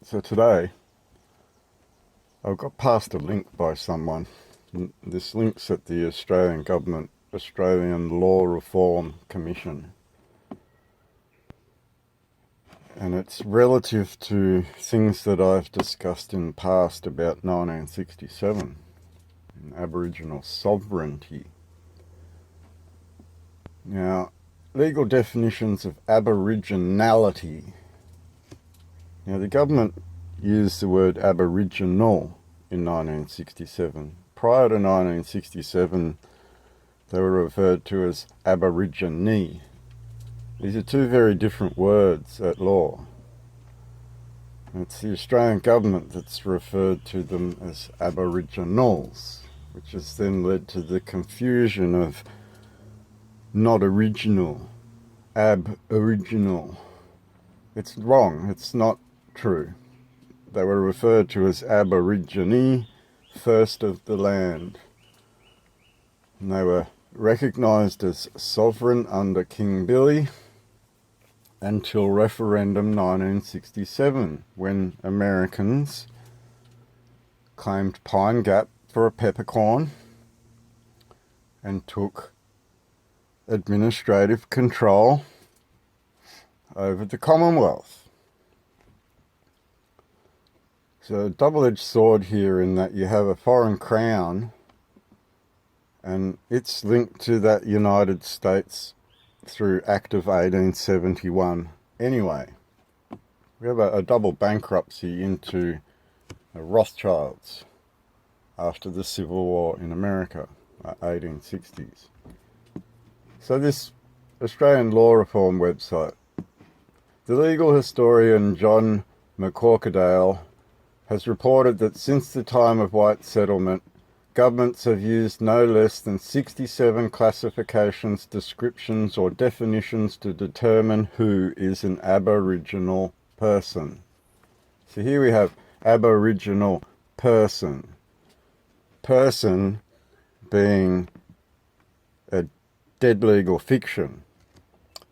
So today, I've got passed a link by someone. This link's at the Australian Government, Australian Law Reform Commission. And it's relative to things that I've discussed in the past about 1967 and Aboriginal sovereignty. Now, legal definitions of aboriginality. Now, the government used the word Aboriginal in 1967. Prior to 1967, they were referred to as Aborigine. These are two very different words at law. It's the Australian government that's referred to them as Aboriginals, which has then led to the confusion of not original, ab-original. It's wrong, it's not true. They were referred to as Aborigine, first of the land. And they were recognised as sovereign under King Billy until Referendum 1967, when Americans claimed Pine Gap for a peppercorn and took administrative control over the Commonwealth. So a double-edged sword here in that you have a foreign crown and it's linked to that United States through Act of 1871 anyway. We have a double bankruptcy into the Rothschilds after the Civil War in America, 1860s. So this Australian Law Reform website, the legal historian John McCorkadale has reported that since the time of white settlement, governments have used no less than 67 classifications, descriptions or definitions to determine who is an Aboriginal person. So here we have Aboriginal person. Person being a dead legal fiction.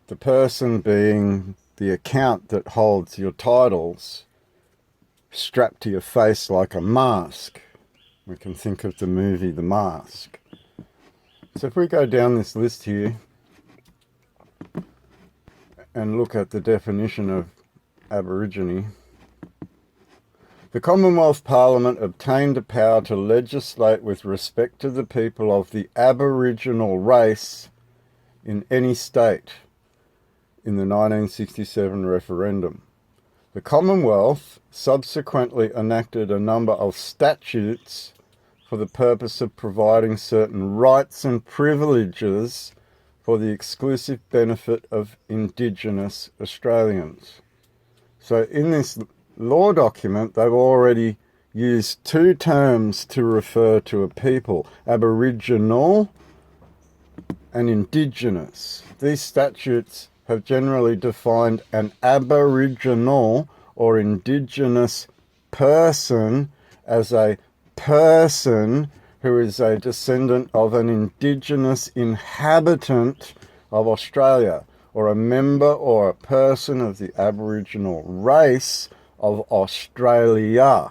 The person being the account that holds your titles strapped to your face like a mask. We can think of the movie The Mask. So if we go down this list here and look at the definition of Aborigine, the Commonwealth Parliament obtained the power to legislate with respect to the people of the Aboriginal race in any state in the 1967 referendum. The Commonwealth subsequently enacted a number of statutes for the purpose of providing certain rights and privileges for the exclusive benefit of Indigenous Australians. So in this law document, they've already used two terms to refer to a people: Aboriginal and Indigenous. These statutes have generally defined an Aboriginal or Indigenous person as a person who is a descendant of an Indigenous inhabitant of Australia, or a member or a person of the Aboriginal race of Australia.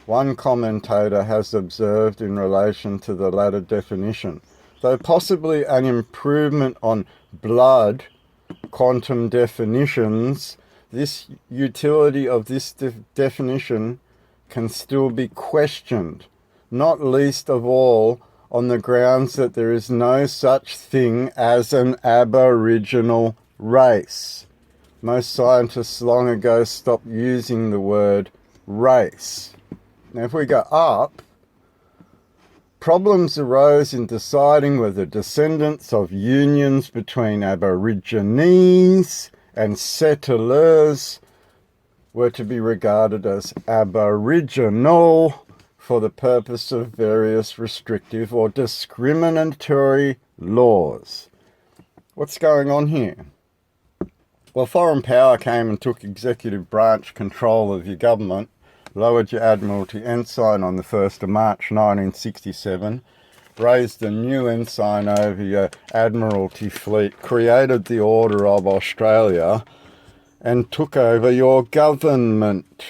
One commentator has observed in relation to the latter definition, though possibly an improvement on blood quantum definitions, this utility of this definition can still be questioned, not least of all on the grounds that there is no such thing as an Aboriginal race. Most scientists long ago stopped using the word race. Now if we go up, problems arose in deciding whether descendants of unions between Aborigines and settlers were to be regarded as Aboriginal for the purpose of various restrictive or discriminatory laws. What's going on here? Well, foreign power came and took executive branch control of your government, lowered your Admiralty ensign on the 1st of March 1967, raised a new ensign over your Admiralty fleet, created the Order of Australia, and took over your government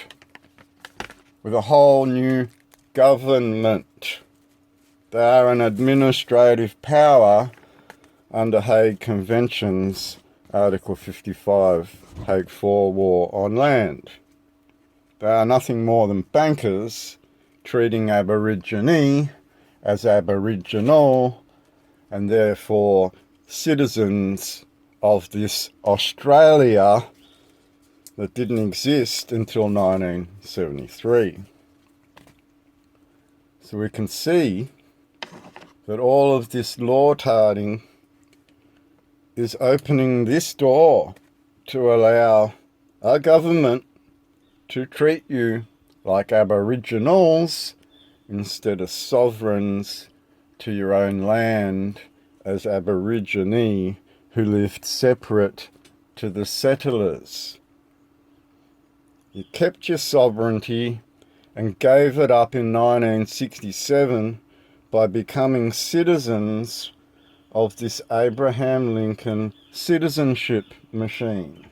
with a whole new government. They are an administrative power under Hague Conventions, Article 55, Hague 4 War on Land. They are nothing more than bankers treating Aborigine as Aboriginal and therefore citizens of this Australia that didn't exist until 1973. So we can see that all of this law-tarding is opening this door to allow our government to treat you like Aboriginals instead of sovereigns to your own land as Aborigine who lived separate to the settlers. You kept your sovereignty and gave it up in 1967 by becoming citizens of this Abraham Lincoln citizenship machine.